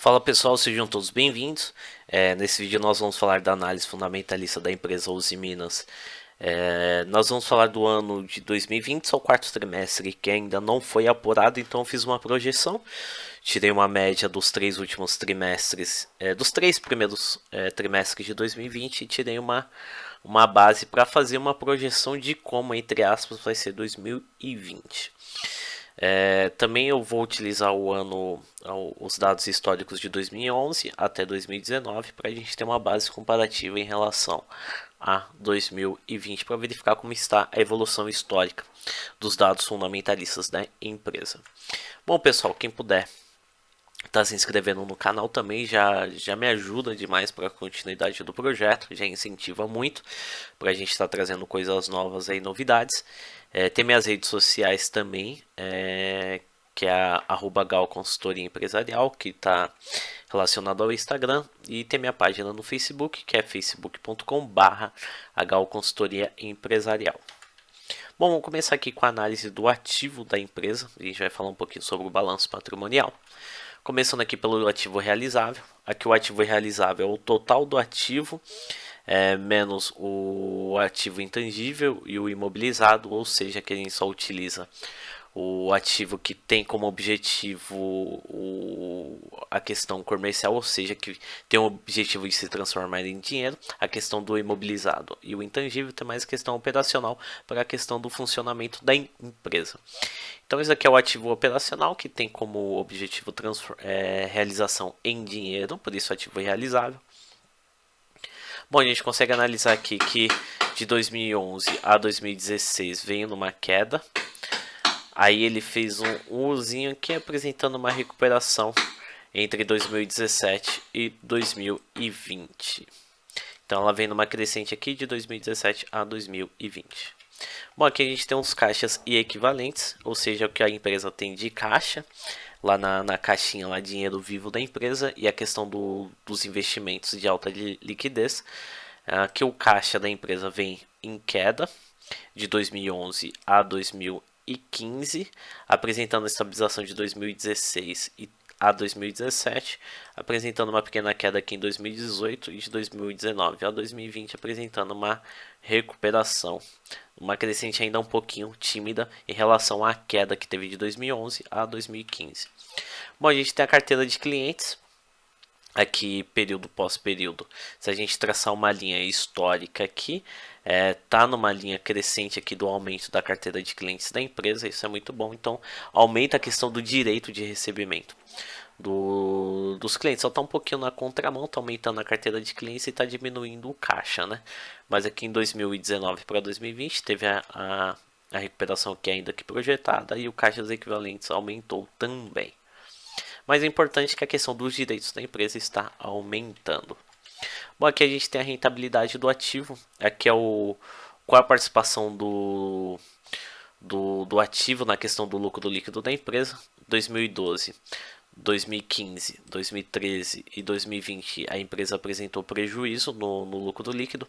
Fala pessoal, sejam todos bem-vindos. Nesse vídeo nós vamos falar da análise fundamentalista da empresa Uzi Minas. Nós vamos falar do ano de 2020, só o quarto trimestre que ainda não foi apurado, então eu fiz uma projeção. Tirei uma média dos três últimos trimestres, dos três primeiros trimestres de 2020 e tirei uma base para fazer uma projeção de como, entre aspas, vai ser 2020. Também eu vou utilizar os dados históricos de 2011 até 2019 para a gente ter uma base comparativa em relação a 2020 para verificar como está a evolução histórica dos dados fundamentalistas da empresa. Bom pessoal, quem puder tá se inscrevendo no canal também já me ajuda demais para a continuidade do projeto, já incentiva muito para a gente estar trazendo coisas novas aí, novidades. Tem minhas redes sociais também, que é a @gal consultoria empresarial, que está relacionado ao Instagram, e tem minha página no Facebook, que é facebook.com/gal consultoria empresarial. Bom, vamos começar aqui com a análise do ativo da empresa. A gente vai falar um pouquinho sobre o balanço patrimonial. Começando aqui pelo ativo realizável. Aqui o ativo realizável é o total do ativo menos o ativo intangível e o imobilizado, ou seja, que a gente só utiliza o ativo que tem como objetivo a questão comercial, ou seja, que tem o objetivo de se transformar em dinheiro. A questão do imobilizado e o intangível tem mais questão operacional para a questão do funcionamento da empresa. Então esse aqui é o ativo operacional, que tem como objetivo realização em dinheiro, por isso ativo realizável. Bom, a gente consegue analisar aqui que de 2011 a 2016 veio numa queda. Aí ele fez um Uzinho aqui apresentando uma recuperação entre 2017 e 2020. Então ela vem numa crescente aqui de 2017 a 2020. Bom, aqui a gente tem uns caixas e equivalentes, ou seja, o que a empresa tem de caixa, lá na caixinha, lá dinheiro vivo da empresa, e a questão dos investimentos de alta liquidez. Aqui o caixa da empresa vem em queda de 2011 a 2015, apresentando a estabilização de 2016 a 2017, apresentando uma pequena queda aqui em 2018 e de 2019 a 2020 apresentando uma recuperação, uma crescente ainda um pouquinho tímida em relação à queda que teve de 2011 a 2015. Bom, a gente tem a carteira de clientes, aqui período pós período. Se a gente traçar uma linha histórica aqui, tá numa linha crescente aqui do aumento da carteira de clientes da empresa, isso é muito bom. Então aumenta a questão do direito de recebimento dos clientes. Só está um pouquinho na contramão, está aumentando a carteira de clientes e está diminuindo o caixa, né? Mas aqui em 2019 para 2020 teve a recuperação que é ainda que projetada, e o caixa dos equivalentes aumentou também. Mas é importante que a questão dos direitos da empresa está aumentando. Bom, aqui a gente tem a rentabilidade do ativo. Aqui é qual a participação do ativo na questão do lucro líquido da empresa. 2012, 2015, 2013 e 2020 a empresa apresentou prejuízo no lucro líquido.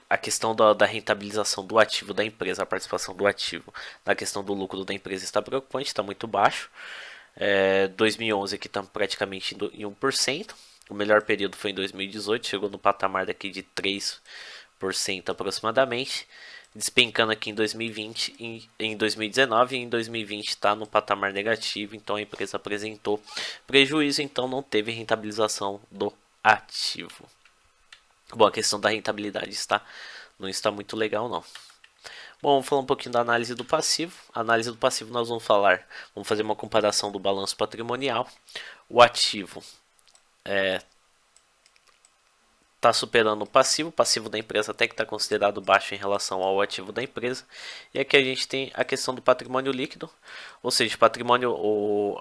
A questão da rentabilização do ativo da empresa, a participação do ativo na questão do lucro da empresa está preocupante, está muito baixo. 2011 aqui está praticamente em 1%. O melhor período foi em 2018, chegou no patamar daqui de 3% aproximadamente, despencando aqui em 2020, em 2019 e em 2020 está no patamar negativo. Então a empresa apresentou prejuízo, então não teve rentabilização do ativo. Bom, a questão da rentabilidade não está muito legal, não. Bom, vamos falar um pouquinho da análise do passivo. A análise do passivo nós vamos fazer uma comparação do balanço patrimonial. O ativo está superando o passivo da empresa até que está considerado baixo em relação ao ativo da empresa. E aqui a gente tem a questão do patrimônio líquido, ou seja,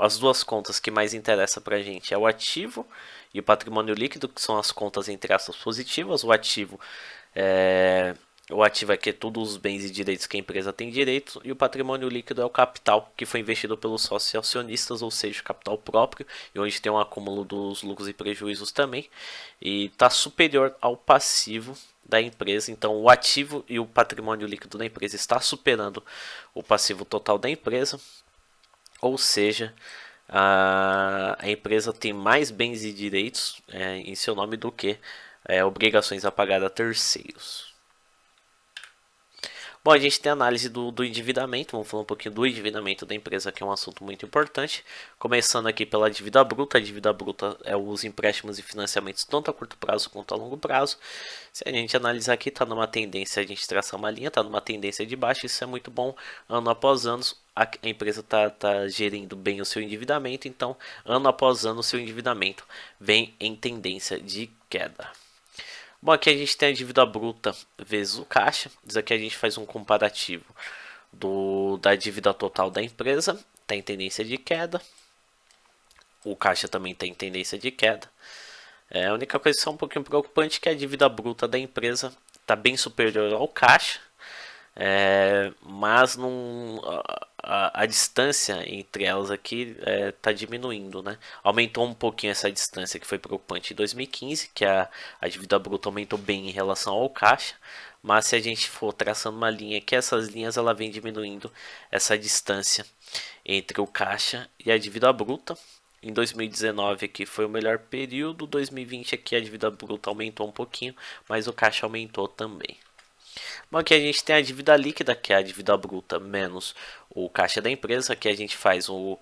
as duas contas que mais interessam para a gente é o ativo e o patrimônio líquido, que são as contas entre aspas positivas. O ativo é aqui todos os bens e direitos que a empresa tem direito, e o patrimônio líquido é o capital que foi investido pelos sócios acionistas, ou seja, capital próprio, e onde tem um acúmulo dos lucros e prejuízos também, e está superior ao passivo da empresa. Então o ativo e o patrimônio líquido da empresa está superando o passivo total da empresa, ou seja, a empresa tem mais bens e direitos em seu nome do que obrigações a pagar a terceiros. Bom, a gente tem a análise do endividamento, vamos falar um pouquinho do endividamento da empresa, que é um assunto muito importante. Começando aqui pela dívida bruta, a dívida bruta é os empréstimos e financiamentos tanto a curto prazo quanto a longo prazo. Se a gente analisar aqui, está numa tendência, a gente traçar uma linha, está numa tendência de baixa, isso é muito bom, ano após ano, a empresa está gerindo bem o seu endividamento, então ano após ano o seu endividamento vem em tendência de queda. Bom, aqui a gente tem a dívida bruta vezes o caixa. Isso aqui a gente faz um comparativo da dívida total da empresa. Está em tendência de queda. O caixa também está em tendência de queda. A única coisa que é um pouquinho preocupante é que a dívida bruta da empresa está bem superior ao caixa. Mas a distância entre elas aqui está diminuindo, né? Aumentou um pouquinho essa distância que foi preocupante em 2015, que a dívida bruta aumentou bem em relação ao caixa, mas se a gente for traçando uma linha aqui, essas linhas ela vem diminuindo essa distância entre o caixa e a dívida bruta. Em 2019 aqui foi o melhor período, 2020 aqui a dívida bruta aumentou um pouquinho, mas o caixa aumentou também. Bom, aqui a gente tem a dívida líquida, que é a dívida bruta menos o caixa da empresa. Aqui a gente faz o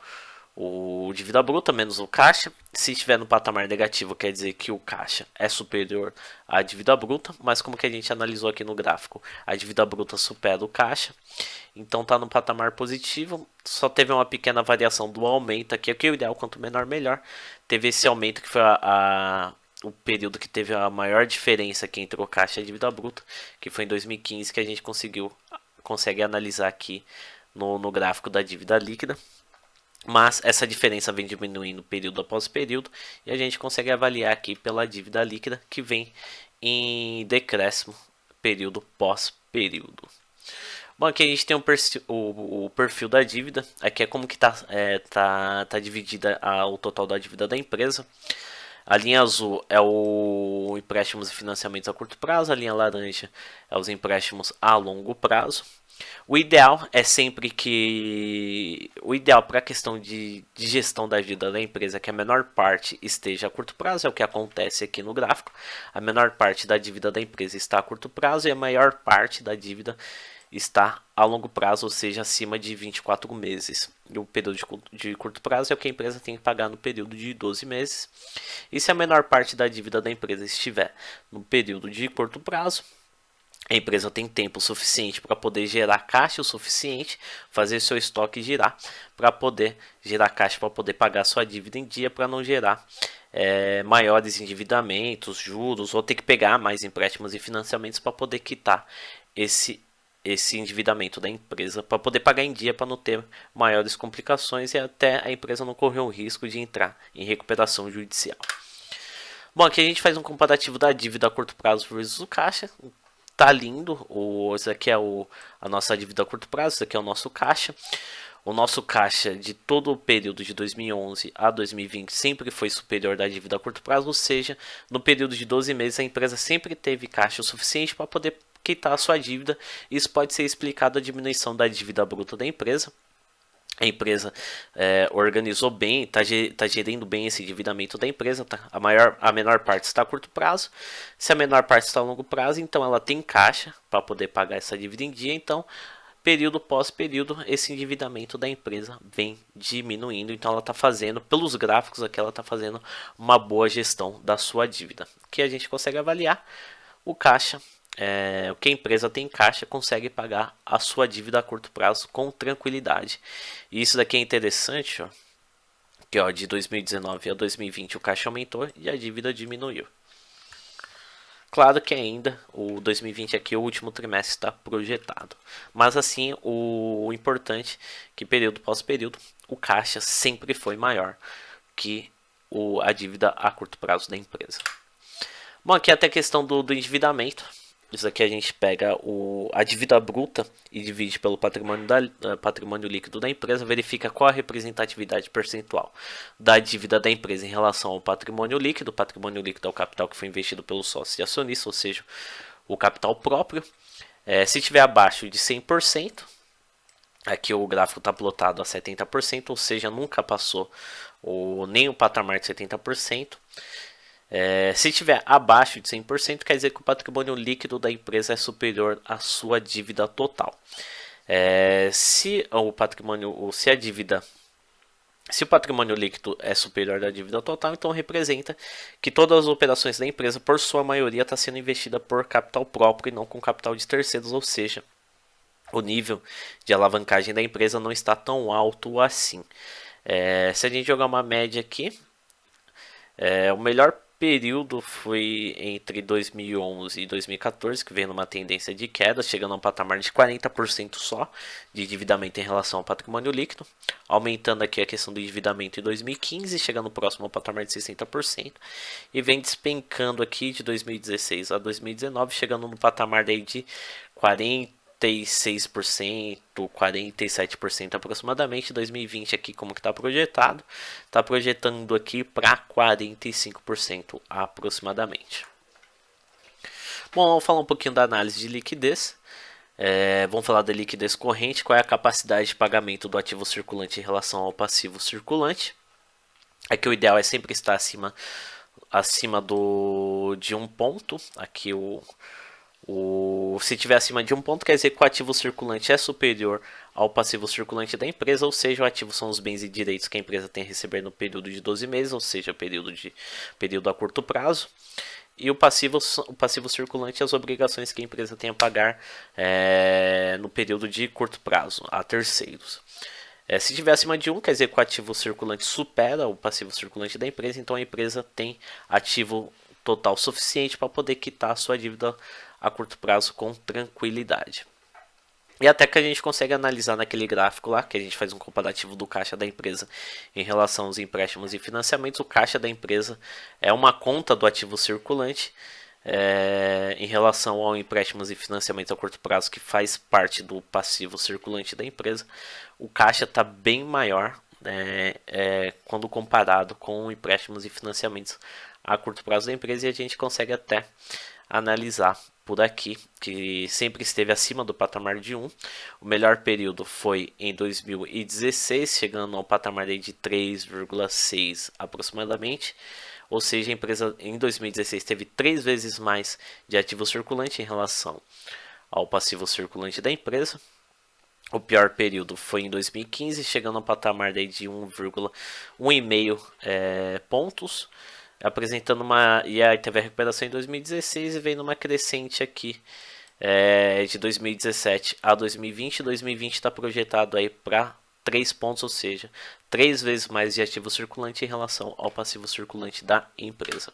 dívida bruta menos o caixa. Se estiver no patamar negativo, quer dizer que o caixa é superior à dívida bruta. Mas como que a gente analisou aqui no gráfico, a dívida bruta supera o caixa. Então está no patamar positivo. Só teve uma pequena variação do aumento aqui. Aqui o ideal, quanto menor, melhor. Teve esse aumento que foi o período que teve a maior diferença aqui entre o caixa e a dívida bruta, que foi em 2015, que a gente consegue analisar aqui no gráfico da dívida líquida. Mas essa diferença vem diminuindo período após período, e a gente consegue avaliar aqui pela dívida líquida, que vem em decréscimo período pós período. Bom, aqui a gente tem o perfil da dívida. Aqui é como que tá dividida o total da dívida da empresa. A linha azul é o empréstimos e financiamentos a curto prazo, a linha laranja é os empréstimos a longo prazo. O ideal é sempre que o ideal para a questão de gestão da dívida da empresa é que a menor parte esteja a curto prazo, é o que acontece aqui no gráfico. A menor parte da dívida da empresa está a curto prazo e a maior parte da dívida está a longo prazo, ou seja, acima de 24 meses. E o período de curto prazo é o que a empresa tem que pagar no período de 12 meses. E se a menor parte da dívida da empresa estiver no período de curto prazo, a empresa tem tempo suficiente para poder gerar caixa o suficiente, fazer seu estoque girar, para poder gerar caixa, para poder pagar sua dívida em dia, para não gerar maiores endividamentos, juros, ou ter que pegar mais empréstimos e financiamentos para poder quitar esse endividamento da empresa, para poder pagar em dia, para não ter maiores complicações e até a empresa não correr o risco de entrar em recuperação judicial. Bom, aqui a gente faz um comparativo da dívida a curto prazo versus o caixa. Tá lindo, esse aqui é a nossa dívida a curto prazo, esse aqui é o nosso caixa. O nosso caixa de todo o período de 2011 a 2020 sempre foi superior da dívida a curto prazo, ou seja, no período de 12 meses a empresa sempre teve caixa o suficiente para poder quitar a sua dívida. Isso pode ser explicado a diminuição da dívida bruta da empresa. A empresa organizou bem, está gerindo bem esse endividamento da empresa. Tá? A menor parte está a curto prazo. Se a menor parte está a longo prazo, então ela tem caixa para poder pagar essa dívida em dia. Então, período pós período, esse endividamento da empresa vem diminuindo. Então, ela está fazendo, pelos gráficos aqui, ela está fazendo uma boa gestão da sua dívida. Que a gente consegue avaliar o caixa. O que a empresa tem em caixa consegue pagar a sua dívida a curto prazo com tranquilidade. E isso daqui é interessante, ó, que de 2019 a 2020 o caixa aumentou e a dívida diminuiu. Claro que ainda o 2020 aqui, o último trimestre, está projetado. Mas assim, o importante é que período pós período, o caixa sempre foi maior que a dívida a curto prazo da empresa. Bom, aqui até a questão do endividamento. Isso aqui a gente pega a dívida bruta e divide pelo patrimônio líquido da empresa, verifica qual a representatividade percentual da dívida da empresa em relação ao patrimônio líquido. O patrimônio líquido é o capital que foi investido pelo sócio e acionista, ou seja, o capital próprio. Se estiver abaixo de 100%, Aqui o gráfico está plotado a 70%, ou seja, nunca passou nem o patamar de 70%. Se tiver abaixo de 100%, quer dizer que o patrimônio líquido da empresa é superior à sua dívida total. Se o patrimônio líquido é superior à dívida total, então representa que todas as operações da empresa, por sua maioria, está sendo investida por capital próprio e não com capital de terceiros, ou seja, o nível de alavancagem da empresa não está tão alto assim. Se a gente jogar uma média aqui, o melhor período foi entre 2011 e 2014, que veio numa tendência de queda, chegando a um patamar de 40% só de endividamento em relação ao patrimônio líquido, aumentando aqui a questão do endividamento em 2015, chegando próximo ao patamar de 60%, e vem despencando aqui de 2016 a 2019, chegando no patamar daí de 46%, 47% aproximadamente. 2020 aqui como que está projetado, está projetando aqui para 45% aproximadamente. Bom, vamos falar um pouquinho da análise de liquidez. Vamos falar da liquidez corrente, qual é a capacidade de pagamento do ativo circulante em relação ao passivo circulante. Aqui o ideal é sempre estar acima de um ponto. Aqui se tiver acima de um ponto, quer dizer que o ativo circulante é superior ao passivo circulante da empresa, ou seja, o ativo são os bens e direitos que a empresa tem a receber no período de 12 meses, ou seja, período a curto prazo. E o passivo circulante é as obrigações que a empresa tem a pagar no período de curto prazo a terceiros. Se tiver acima de 1, quer dizer que o ativo circulante supera o passivo circulante da empresa, então a empresa tem ativo total suficiente para poder quitar a sua dívida a curto prazo com tranquilidade. E até que a gente consegue analisar naquele gráfico lá, que a gente faz um comparativo do caixa da empresa em relação aos empréstimos e financiamentos. O caixa da empresa é uma conta do ativo circulante em relação ao empréstimos e financiamentos a curto prazo, que faz parte do passivo circulante da empresa. O caixa está bem maior quando comparado com empréstimos e financiamentos a curto prazo da empresa, e a gente consegue até analisar por aqui que sempre esteve acima do patamar de 1. O melhor período foi em 2016, chegando ao patamar de 3,6 aproximadamente. Ou seja, a empresa em 2016 teve 3 vezes mais de ativo circulante em relação ao passivo circulante da empresa. O pior período foi em 2015, chegando ao patamar de 1,5 pontos, apresentando e aí teve a recuperação em 2016 e veio numa crescente aqui de 2017 a 2020. 2020 está projetado aí para 3 pontos, ou seja, 3 vezes mais de ativo circulante em relação ao passivo circulante da empresa.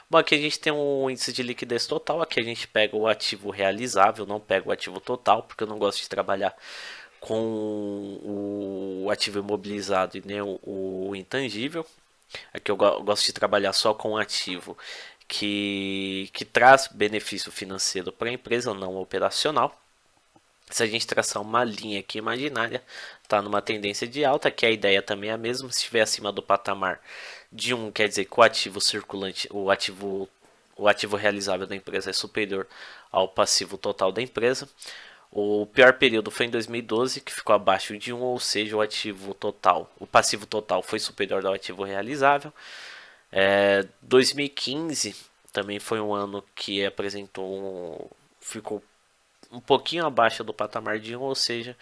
Bom, aqui a gente tem um índice de liquidez total. Aqui a gente pega o ativo realizável, não pega o ativo total, porque eu não gosto de trabalhar com o ativo imobilizado e nem o intangível. Aqui eu gosto de trabalhar só com ativo que traz benefício financeiro para a empresa, não operacional. Se a gente traçar uma linha aqui imaginária, está numa tendência de alta, que a ideia também é a mesma. Se estiver acima do patamar de 1, quer dizer que o ativo circulante, o ativo realizável da empresa é superior ao passivo total da empresa. O pior período foi em 2012, que ficou abaixo de 1, ou seja, o passivo total foi superior ao ativo realizável. 2015 também foi um ano que ficou um pouquinho abaixo do patamar de 1, ou seja,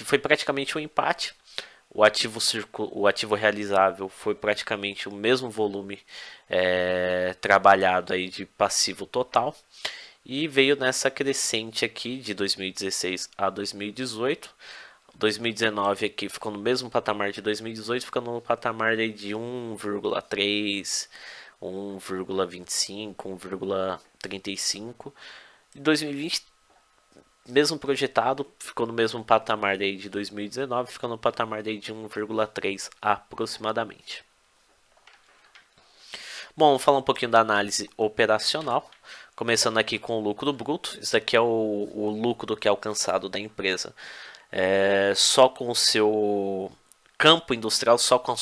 foi praticamente um empate. O ativo realizável foi praticamente o mesmo volume trabalhado aí de passivo total. E veio nessa crescente aqui de 2016 a 2018. 2019 aqui ficou no mesmo patamar de 2018, ficando no patamar de 1,3, 1,25, 1,35. E 2020, mesmo projetado, ficou no mesmo patamar de 2019, ficando no patamar de 1,3 aproximadamente. Bom, vamos falar um pouquinho da análise operacional. Começando aqui com o lucro bruto. Isso aqui é o lucro que é alcançado da empresa só com o seu campo industrial, só com o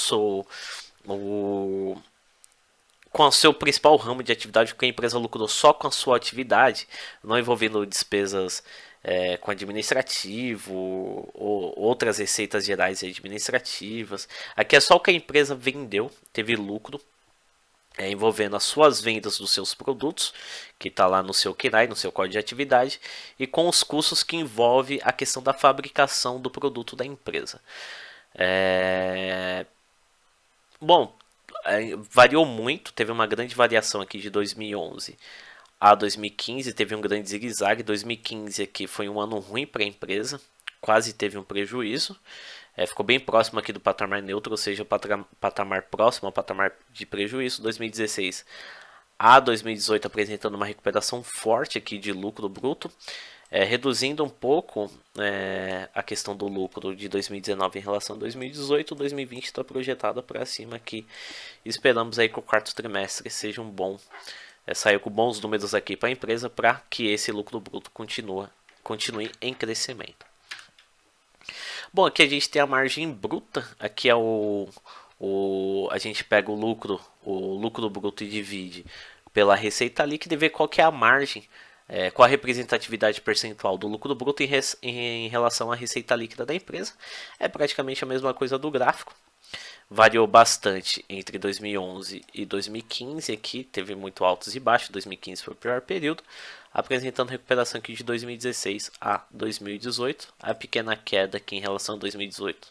seu principal ramo de atividade, porque a empresa lucrou só com a sua atividade, não envolvendo despesas com administrativo, ou outras receitas gerais e administrativas. Aqui é só o que a empresa vendeu, teve lucro, envolvendo as suas vendas dos seus produtos, que está lá no seu KINAI, no seu código de atividade, e com os custos que envolve a questão da fabricação do produto da empresa. Bom, variou muito, teve uma grande variação aqui de 2011 a 2015, teve um grande zigue-zague. 2015 aqui foi um ano ruim para a empresa, quase teve um prejuízo. Ficou bem próximo aqui do patamar neutro, ou seja, o patamar próximo ao patamar de prejuízo. 2016 a 2018 apresentando uma recuperação forte aqui de lucro bruto, reduzindo um pouco a questão do lucro de 2019 em relação a 2018. 2020 está projetada para cima aqui. Esperamos aí que o quarto trimestre seja um bom, saiu com bons números aqui para a empresa, para que esse lucro bruto continue em crescimento. Bom, aqui a gente tem a margem bruta, aqui é a gente pega o lucro bruto e divide pela receita líquida e vê qual que é a margem, qual a representatividade percentual do lucro bruto em relação à receita líquida da empresa. É praticamente a mesma coisa do gráfico. Variou bastante entre 2011 e 2015, aqui teve muito altos e baixos. 2015 foi o pior período, apresentando recuperação aqui de 2016 a 2018, a pequena queda aqui em relação a 2018,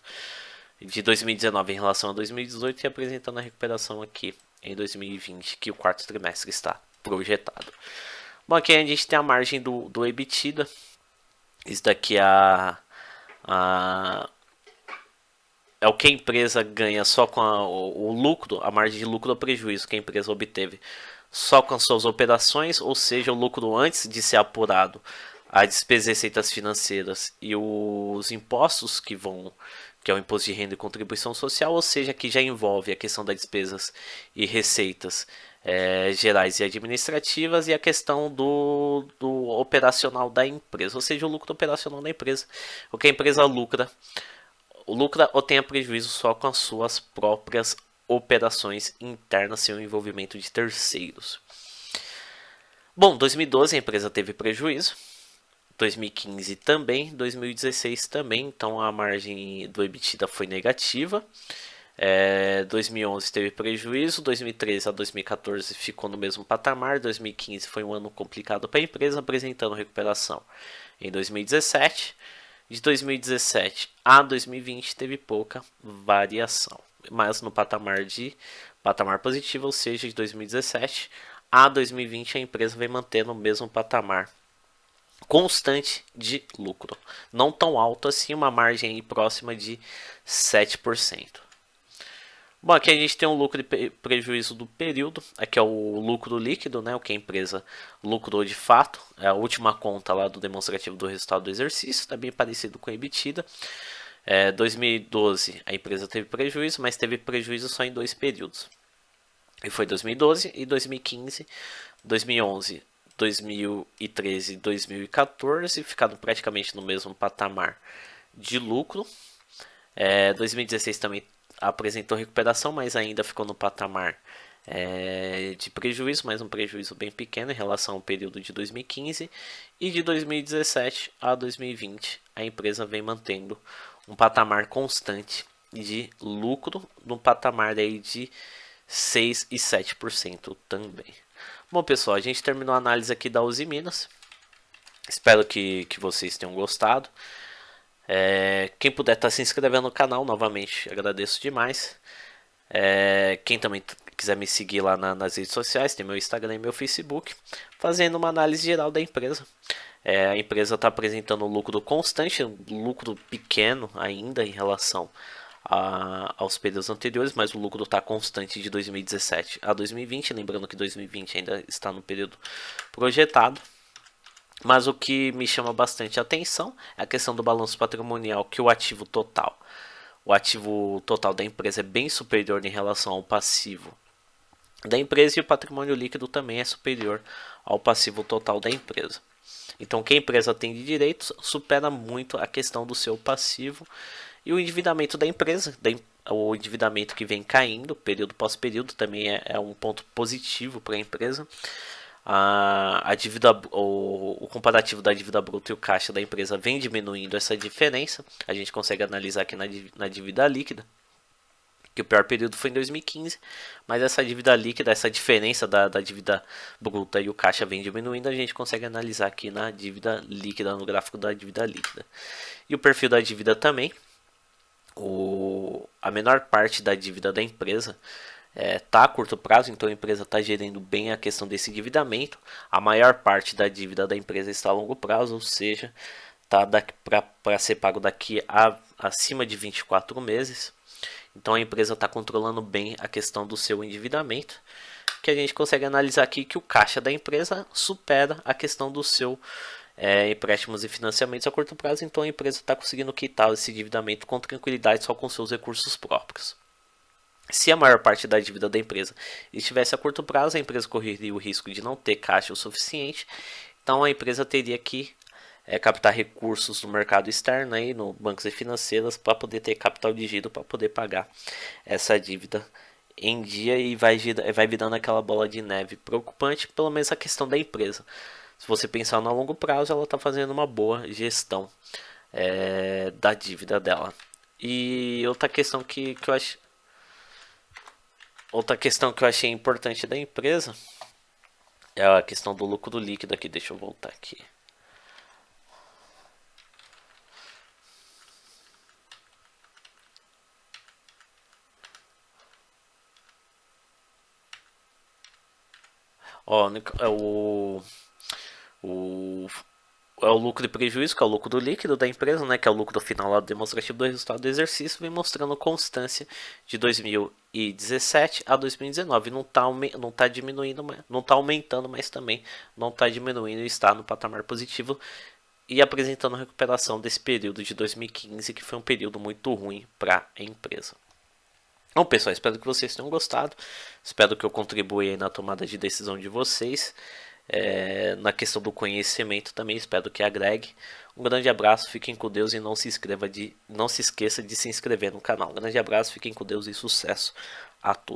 de 2019 em relação a 2018, e apresentando a recuperação aqui em 2020, que o quarto trimestre está projetado. Bom, aqui a gente tem a margem do EBITDA. Isso daqui é o que a empresa ganha só com o lucro, a margem de lucro ou prejuízo que a empresa obteve só com as suas operações, ou seja, o lucro antes de ser apurado as despesas e receitas financeiras e os impostos que é o imposto de renda e contribuição social, ou seja, que já envolve a questão das despesas e receitas gerais e administrativas, e a questão do operacional da empresa, ou seja, o lucro operacional da empresa, o que a empresa lucra ou tenha prejuízo só com as suas próprias operações internas sem o envolvimento de terceiros. Bom, 2012 a empresa teve prejuízo, 2015 também, 2016 também, então a margem do EBITDA foi negativa. 2011 teve prejuízo, 2013 a 2014 ficou no mesmo patamar, 2015 foi um ano complicado para a empresa, apresentando recuperação em 2017. De 2017 a 2020 teve pouca variação, mas no patamar positivo, ou seja, de 2017 a 2020 a empresa vem mantendo o mesmo patamar constante de lucro, não tão alto assim, uma margem aí próxima de 7%. Bom, aqui a gente tem o lucro e prejuízo do período. Aqui é o lucro líquido, né, o que a empresa lucrou de fato. É a última conta lá do demonstrativo do resultado do exercício, está bem parecido com a EBITDA. 2012 a empresa teve prejuízo, mas teve prejuízo só em 2 períodos. E foi 2012 e 2015, 2011, 2013 e 2014, ficando praticamente no mesmo patamar de lucro. 2016 também apresentou recuperação, mas ainda ficou no patamar de prejuízo, mas um prejuízo bem pequeno em relação ao período de 2015. E de 2017 a 2020 a empresa vem mantendo um patamar constante de lucro, no patamar aí de 6 e 7% também. Bom, pessoal, a gente terminou a análise aqui da Uzi Minas. Espero que vocês tenham gostado. Quem puder estar se inscrevendo no canal, novamente agradeço demais. Quem também quiser me seguir lá nas redes sociais, tem meu Instagram e meu Facebook, fazendo uma análise geral da empresa. A empresa está apresentando um lucro constante, um lucro pequeno ainda em relação aos períodos anteriores, mas o lucro está constante de 2017 a 2020, lembrando que 2020 ainda está no período projetado. Mas o que me chama bastante atenção é a questão do balanço patrimonial, que o ativo total da empresa é bem superior em relação ao passivo da empresa, e o patrimônio líquido também é superior ao passivo total da empresa. Então, o que a empresa tem de direitos supera muito a questão do seu passivo, e o endividamento da empresa, o endividamento que vem caindo período pós período, também é um ponto positivo para a empresa. a dívida, o comparativo da dívida bruta e o caixa da empresa vem diminuindo essa diferença. A gente consegue analisar aqui na dívida líquida, que o pior período foi em 2015, mas essa dívida líquida, essa diferença da dívida bruta e o caixa vem diminuindo, a gente consegue analisar aqui na dívida líquida, no gráfico da dívida líquida. E o perfil da dívida também, a menor parte da dívida da empresa está a curto prazo, então a empresa está gerindo bem a questão desse endividamento. A maior parte da dívida da empresa está a longo prazo, ou seja, está para ser pago daqui a acima de 24 meses. Então a empresa está controlando bem a questão do seu endividamento, que a gente consegue analisar aqui que o caixa da empresa supera a questão do seu empréstimos e financiamentos a curto prazo, então a empresa está conseguindo quitar esse endividamento com tranquilidade só com seus recursos próprios. Se a maior parte da dívida da empresa estivesse a curto prazo, a empresa correria o risco de não ter caixa o suficiente, então a empresa teria que captar recursos no mercado externo, aí, no bancos e financeiras, para poder ter capital de giro, para poder pagar essa dívida em dia, e vai virando aquela bola de neve preocupante, pelo menos a questão da empresa. Se você pensar no longo prazo, ela está fazendo uma boa gestão da dívida dela. E outra questão que eu achei importante da empresa é a questão do lucro líquido aqui. Deixa eu voltar aqui. Ó, é o lucro e prejuízo, que é o lucro líquido da empresa, né, que é o lucro final lá demonstrativo do resultado do exercício, vem mostrando constância de 2017 a 2019. Não está diminuindo, não está aumentando, mas também não está diminuindo e está no patamar positivo, e apresentando recuperação desse período de 2015, que foi um período muito ruim para a empresa. Bom, pessoal, espero que vocês tenham gostado. Espero que eu contribua aí na tomada de decisão de vocês. Na questão do conhecimento também, espero que agregue. Um grande abraço, fiquem com Deus e não se esqueça de se inscrever no canal. Um grande abraço, fiquem com Deus e sucesso a todos.